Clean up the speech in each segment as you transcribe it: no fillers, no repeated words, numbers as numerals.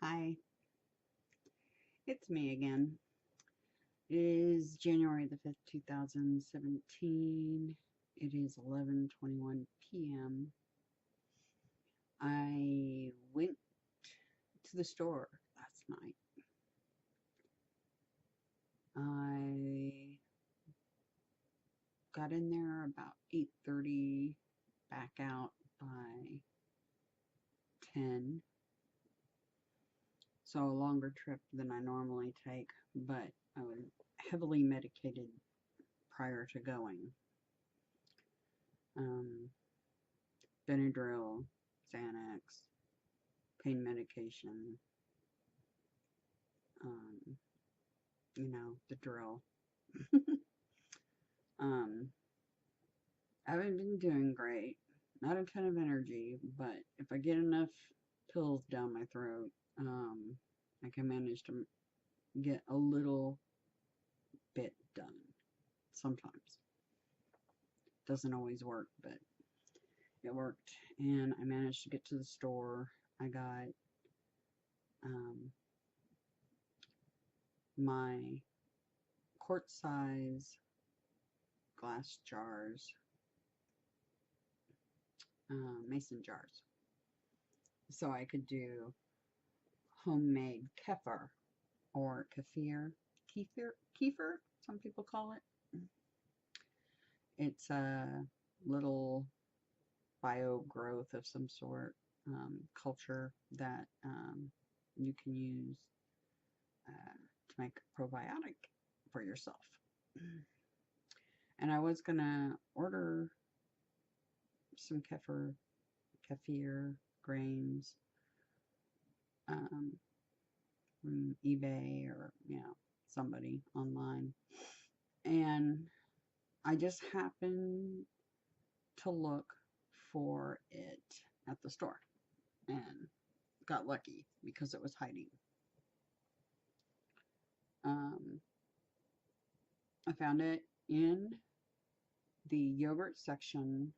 Hi, it's me again. It is January the 5th, 2017. It is 11:21 p.m. I went to the store last night. I got in there about 8:30, back out by 10. So a longer trip than I normally take, but I was heavily medicated prior to going. Benadryl, Xanax, pain medication, the drill. I haven't been doing great. Not a ton of energy, but if I get enough pills down my throat, I can manage to get a little bit done. Sometimes. Doesn't always work, but it worked. And I managed to get to the store. I got my quart size glass jars, mason jars, so I could do homemade kefir or kefir, some people call it. It's a little bio growth of some sort, culture that you can use to make a probiotic for yourself. And I was gonna order some kefir grains from eBay or somebody online, and I just happened to look for it at the store and got lucky because it was hiding. I found it in the yogurt section,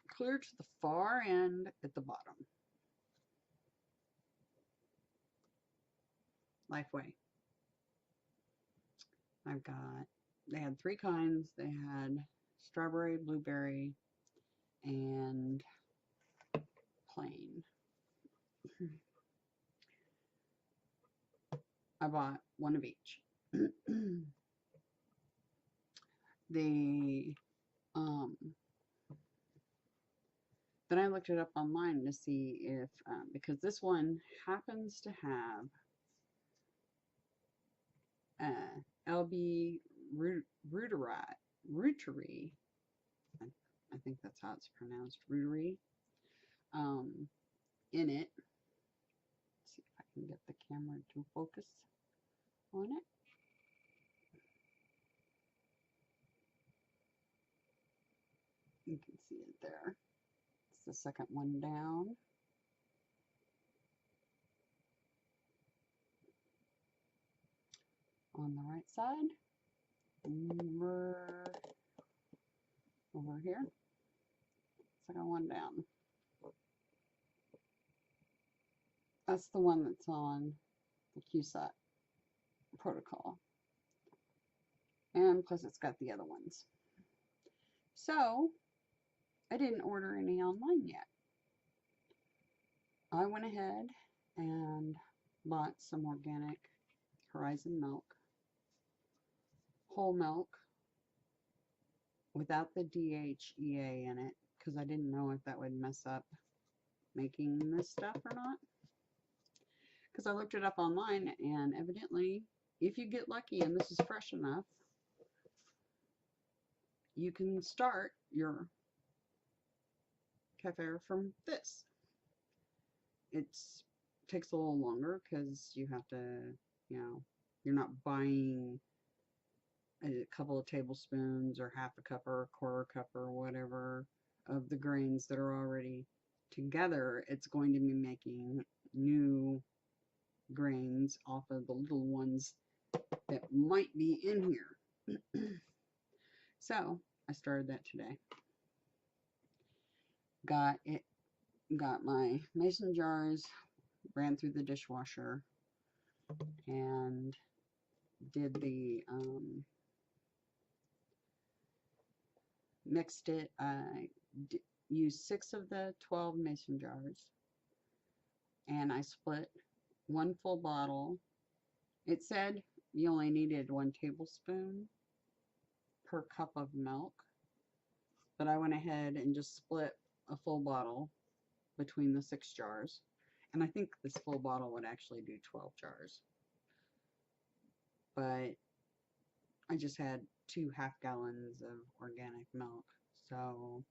clear to the far end at the bottom. Lifeway. They had three kinds. They had strawberry, blueberry, and plain. I bought one of each. Then I looked it up online to see if, because this one happens to have LB reuteri, I think that's how it's pronounced, reuteri, in it. Let's see if I can get the camera to focus on it. You can see it there. It's the second one down. On the right side. Over here. Second one down. That's the one that's on the Cusack Protocol. And plus it's got the other ones. So, I didn't order any online yet. I went ahead and bought some organic Horizon milk, whole milk, without the DHEA in it, because I didn't know if that would mess up making this stuff or not. Because I looked it up online, and evidently, if you get lucky and this is fresh enough, you can start your kefir from this. It takes a little longer because you have to, you're not buying a couple of tablespoons or half a cup or a quarter cup or whatever of the grains that are already together. It's going to be making new grains off of the little ones that might be in here. So I started that today. Got my mason jars ran through the dishwasher, and did the mixed it. I used 6 of the 12 mason jars, and I split 1 full bottle. It said you only needed 1 tablespoon per cup of milk, but I went ahead and just split a full bottle between the 6 jars, and I think this full bottle would actually do 12 jars, but I just had 2 half-gallons of organic milk, so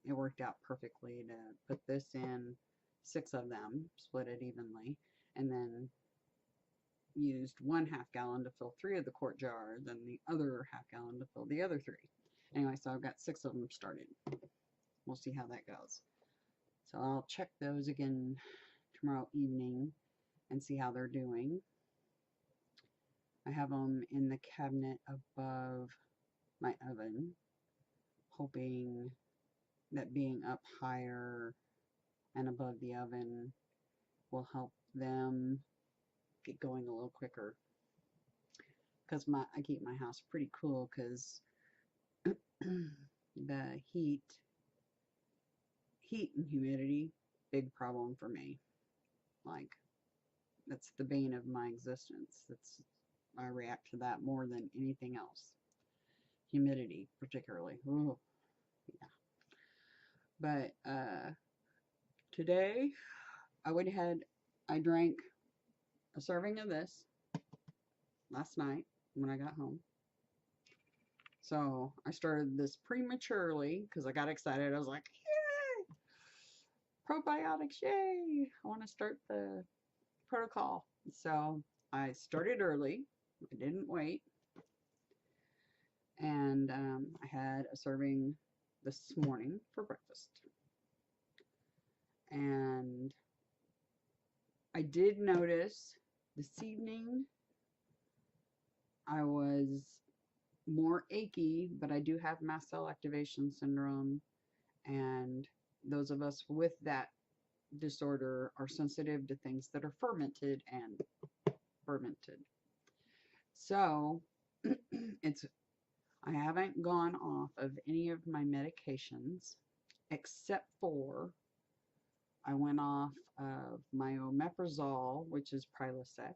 it worked out perfectly to put this in 6 of them, split it evenly, and then used 1 half-gallon to fill 3 of the quart jars, and the other half-gallon to fill the other 3. Anyway, so I've got 6 of them started. We'll see how that goes. So I'll check those again tomorrow evening and see how they're doing. I have them in the cabinet above my oven, hoping that being up higher and above the oven will help them get going a little quicker. Because I keep my house pretty cool, because the heat and humidity, big problem for me. Like, that's the bane of my existence. I react to that more than anything else. Humidity, particularly. Ooh, yeah. But today, I went ahead, I drank a serving of this last night when I got home. So I started this prematurely because I got excited. I was like, yay! Probiotics, yay! I want to start the protocol. So I started early. I didn't wait. And I had a serving this morning for breakfast. And I did notice this evening I was more achy, but I do have Mast Cell Activation Syndrome, and those of us with that disorder are sensitive to things that are fermented and fermented. So I haven't gone off of any of my medications, except for I went off of my omeprazole, which is Prilosec,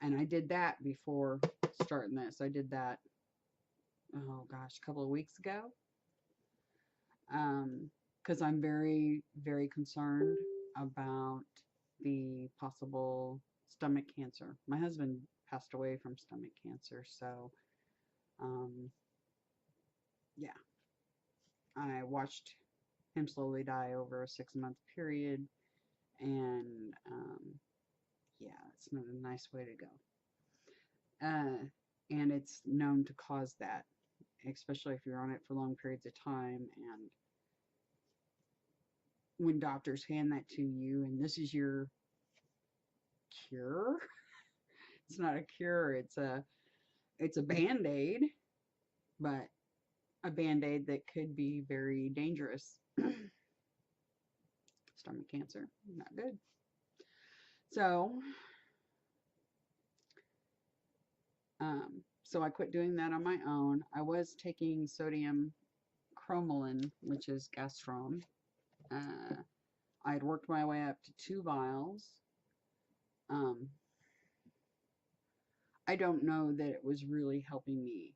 and I did that before starting this. I did that, oh gosh, a couple of weeks ago, because I'm very, very concerned about the possible stomach cancer. My husband passed away from stomach cancer, so yeah, I watched him slowly die over a 6-month period, and yeah, it's not a nice way to go. And it's known to cause that, especially if you're on it for long periods of time. And when doctors hand that to you and this is your cure, it's not a cure, it's a band-aid, but a band-aid that could be very dangerous. Stomach cancer, not good. So I quit doing that on my own. I was taking sodium cromolyn, which is Gastrom. I had worked my way up to 2 vials. I don't know that it was really helping me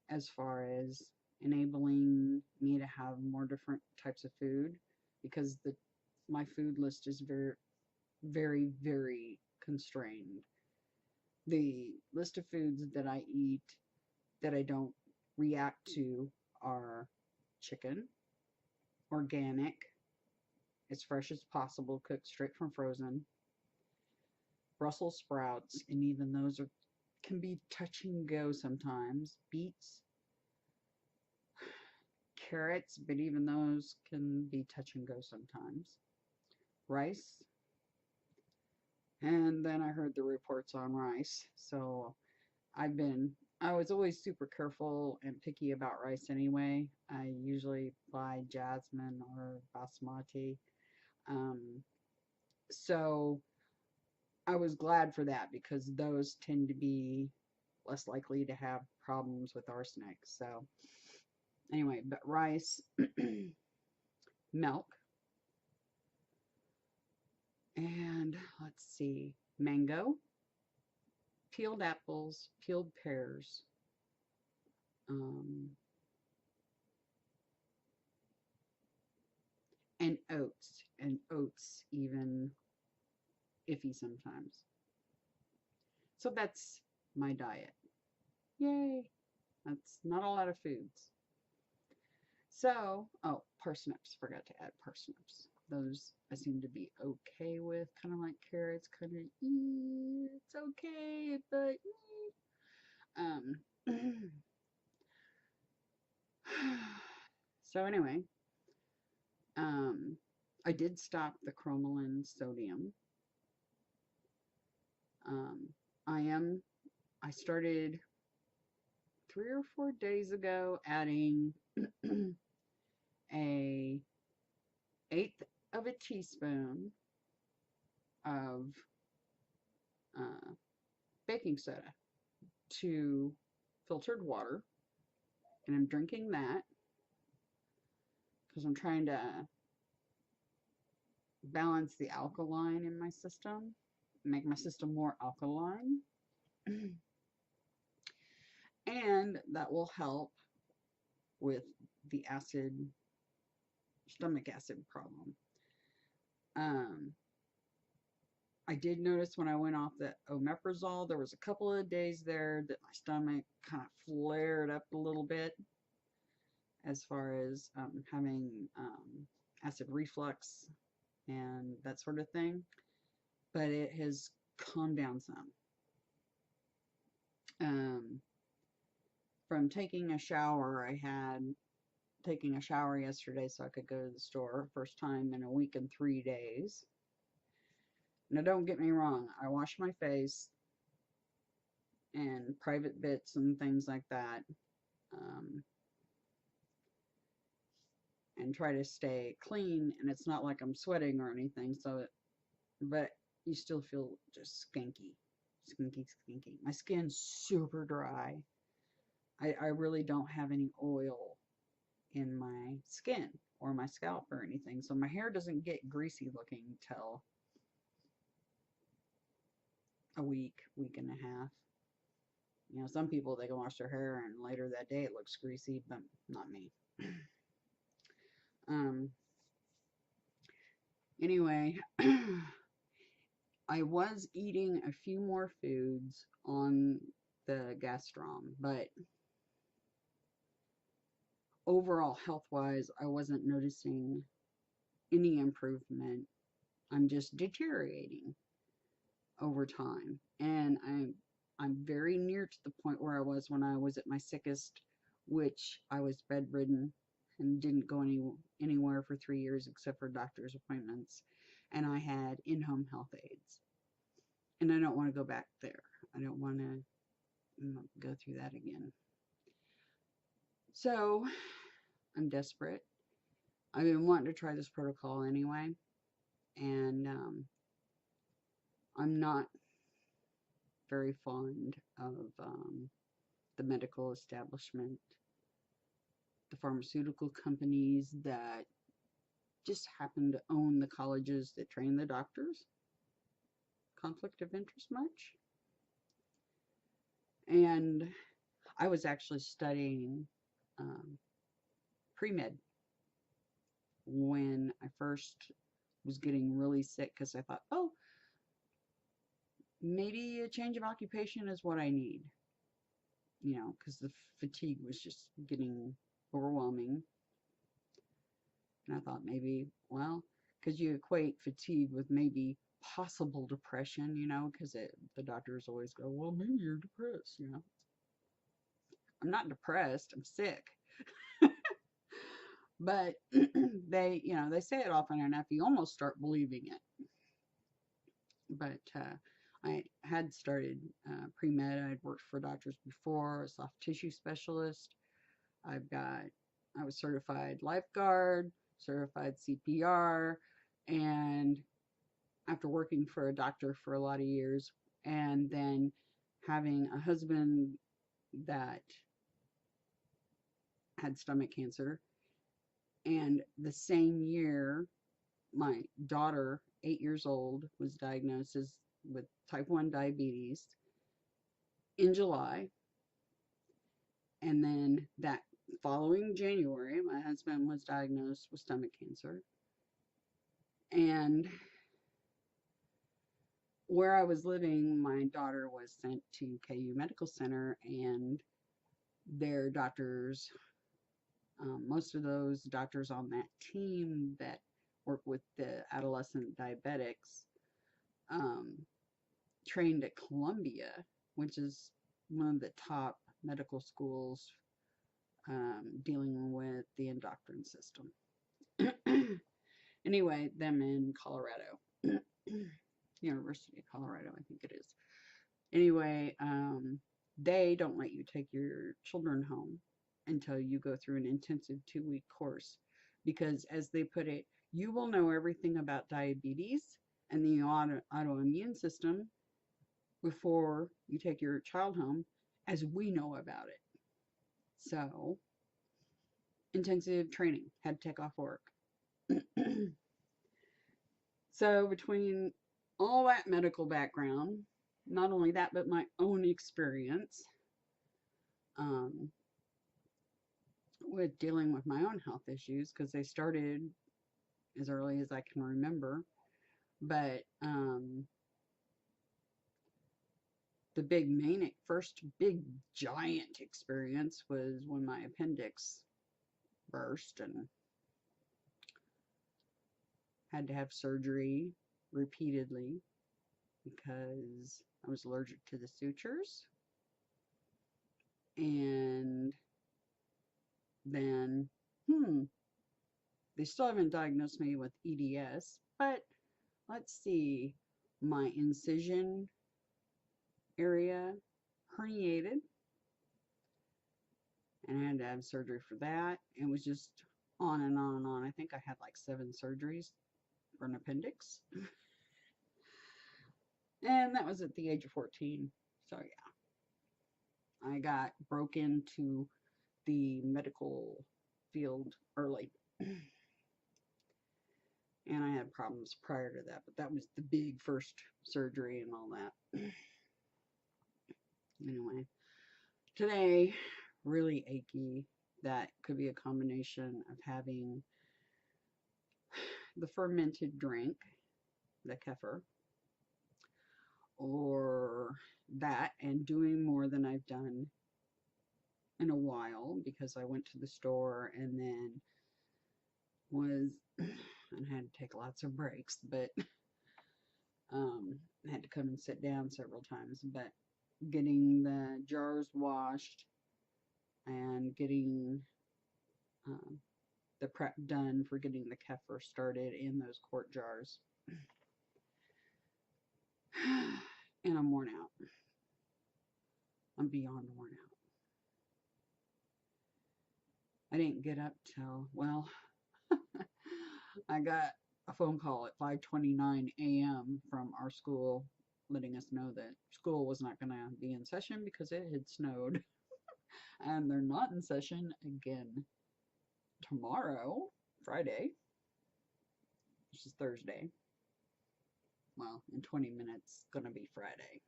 as far as enabling me to have more different types of food, because my food list is very, very, very constrained. The list of foods that I eat that I don't react to are chicken, organic, as fresh as possible, cooked straight from frozen, Brussels sprouts, and even those can be touch and go sometimes, beets, carrots, but even those can be touch and go sometimes, rice, and then I heard the reports on rice, so I was always super careful and picky about rice anyway. I usually buy jasmine or basmati. So I was glad for that because those tend to be less likely to have problems with arsenic. So anyway, but rice, milk, and let's see, mango, peeled apples, peeled pears, um, and oats even iffy sometimes. So that's my diet. Yay! That's not a lot of foods. So, oh, parsnips. Forgot to add parsnips. Those I seem to be okay with. Kind of like carrots. Kind of, it's okay, but so anyway, um, I did stop the cromolyn sodium. Um, I started 3 or 4 days ago adding a eighth of a teaspoon of uh, baking soda to filtered water, and I'm drinking that because I'm trying to balance the alkaline in my system, make my system more alkaline, and that will help with the stomach acid problem. Um, I did notice when I went off the omeprazole, there was a couple of days there that my stomach kind of flared up a little bit as far as having acid reflux and that sort of thing, but it has calmed down some. From taking a shower, I had taking a shower yesterday so I could go to the store. First time in a week and 3 days. Now, don't get me wrong, I wash my face and private bits and things like that, and try to stay clean. And it's not like I'm sweating or anything, but you still feel just skanky. Skinky. My skin's super dry. I really don't have any oil in my skin or my scalp or anything. So my hair doesn't get greasy looking till a week and a half. You know, some people, they can wash their hair and later that day it looks greasy, but not me. Anyway, I was eating a few more foods on the gastrom, but overall health-wise, I wasn't noticing any improvement. I'm just deteriorating over time, and I'm very near to the point where I was when I was at my sickest, which I was bedridden and didn't go anywhere for 3 years except for doctor's appointments, and I had in-home health aides, and I don't want to go back there. I don't want to go through that again. So I'm desperate. I've been wanting to try this protocol anyway, and I'm not very fond of the medical establishment, the pharmaceutical companies that just happen to own the colleges that train the doctors. Conflict of interest much? And I was actually studying pre-med when I first was getting really sick because I thought, oh, maybe a change of occupation is what I need. You know, because the fatigue was just getting overwhelming. And I thought maybe, well, because you equate fatigue with maybe possible depression, you know, because the doctors always go, well, maybe you're depressed, you know. I'm not depressed, I'm sick. But they say it often enough, you almost start believing it. But I had started pre-med. I'd worked for doctors before, a soft tissue specialist. I was certified lifeguard, certified CPR, and after working for a doctor for a lot of years, and then having a husband that had stomach cancer. And the same year, my daughter, 8 years old, was diagnosed with type 1 diabetes in July. And then that following January, my husband was diagnosed with stomach cancer. And where I was living, my daughter was sent to KU Medical Center, and their doctors, most of those doctors on that team that work with the adolescent diabetics, trained at Columbia, which is one of the top medical schools dealing with the endocrine system. Anyway, them in Colorado, University of Colorado, I think it is. Anyway, they don't let you take your children home until you go through an intensive 2-week course, because as they put it, you will know everything about diabetes and the autoimmune system before you take your child home as we know about it. So, intensive training, had to take off work. So between all that medical background, not only that, but my own experience with dealing with my own health issues, because they started as early as I can remember. But the first big giant experience was when my appendix burst and had to have surgery repeatedly because I was allergic to the sutures. And then, they still haven't diagnosed me with EDS, but let's see, my incision area herniated, and I had to have surgery for that. It was just on and on and on. I think I had like 7 surgeries for an appendix. And that was at the age of 14. So yeah, I got broke into the medical field early. And I had problems prior to that, but that was the big first surgery and all that. Anyway, today, really achy. That could be a combination of having the fermented drink, the Kefir, or that, and doing more than I've done in a while, because I went to the store and then and had to take lots of breaks, but I had to come and sit down several times. But getting the jars washed and getting the prep done for getting the Kefir started in those quart jars. And I'm worn out. I'm beyond worn out. I didn't get up till, well, I got a phone call at 5:29 a.m. from our school letting us know that school was not going to be in session because it had snowed. And they're not in session again tomorrow, Friday, which is Thursday. Well, in 20 minutes, going to be Friday.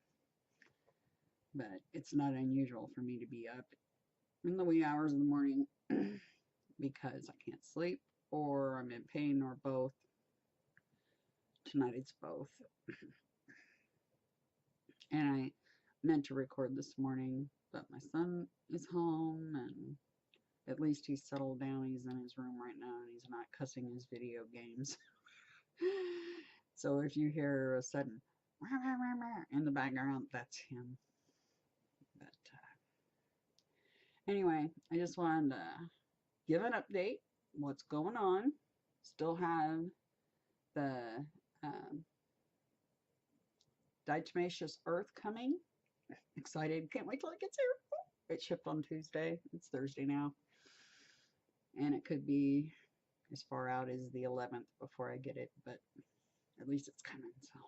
But it's not unusual for me to be up in the wee hours of the morning because I can't sleep, or I'm in pain, or both. Tonight it's both. And I meant to record this morning, but my son is home, and at least he's settled down. He's in his room right now, and he's not cussing his video games. So if you hear a sudden in the background, that's him. But anyway, I just wanted to give an update, what's going on. Still have the Diatomaceous Earth coming. Excited. Can't wait till it gets here. It shipped on Tuesday. It's Thursday now. And it could be as far out as the 11th before I get it. But At least it's coming, so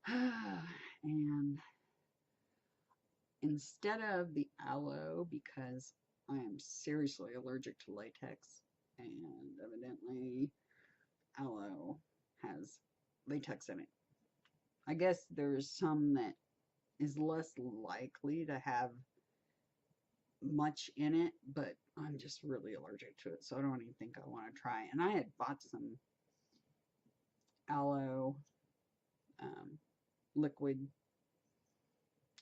I'm excited. And instead of the aloe, because I am seriously allergic to latex, and evidently aloe has latex in it. I guess there's some that is less likely to have much in it, but I'm just really allergic to it, so I don't even think I want to try. And I had bought some aloe liquid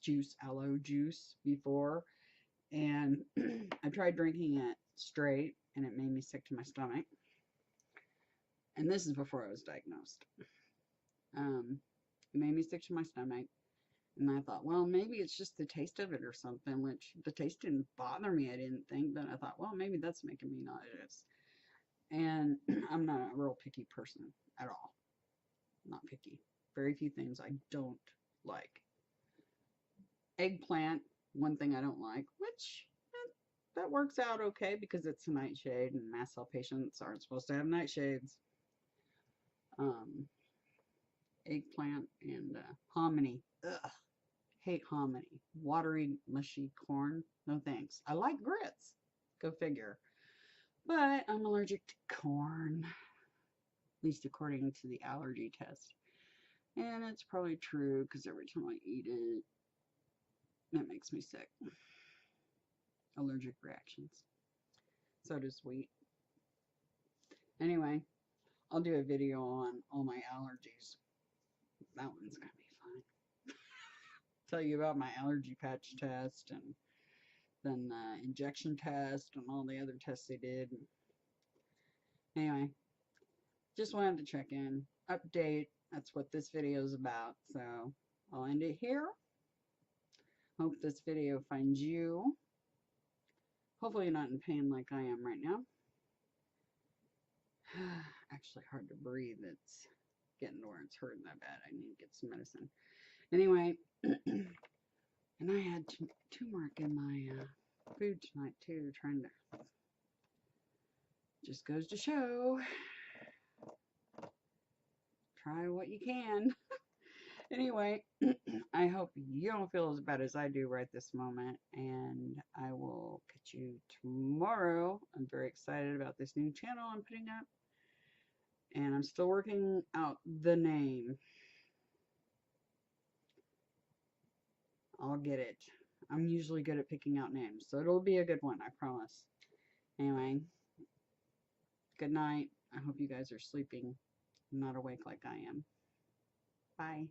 juice, aloe juice before, and I tried drinking it straight, and it made me sick to my stomach. And this is before I was diagnosed. It made me sick to my stomach. And I thought, well, maybe it's just the taste of it or something, which the taste didn't bother me, I didn't think, but I thought, well, maybe that's making me nauseous. And I'm not a real picky person at all. Not picky. Very few things I don't like. Eggplant, one thing I don't like, which that works out okay because it's a nightshade and mast cell patients aren't supposed to have nightshades. Eggplant and hominy. Ugh. Hate hominy. Watery, mushy corn. No thanks. I like grits. Go figure. But I'm allergic to corn. At least according to the allergy test. And it's probably true because every time I eat it, it makes me sick. Allergic reactions. So does wheat. Anyway, I'll do a video on all my allergies. That one's going to be fun. Tell you about my allergy patch test and then the injection test and all the other tests they did. Anyway, just wanted to check in, update. That's what this video is about. So I'll end it here. Hope this video finds you. Hopefully you're not in pain like I am right now. Actually hard to breathe. It's getting to where it's hurting that bad. I need to get some medicine. Anyway, and I had turmeric in my food tonight too, trying to, just goes to show, try what you can. Anyway, I hope you don't feel as bad as I do right this moment, and I will catch you tomorrow. I'm very excited about this new channel I'm putting up, and I'm still working out the name. I'll get it. I'm usually good at picking out names, so it'll be a good one, I promise. Anyway, good night. I hope you guys are sleeping, not awake like I am. Bye.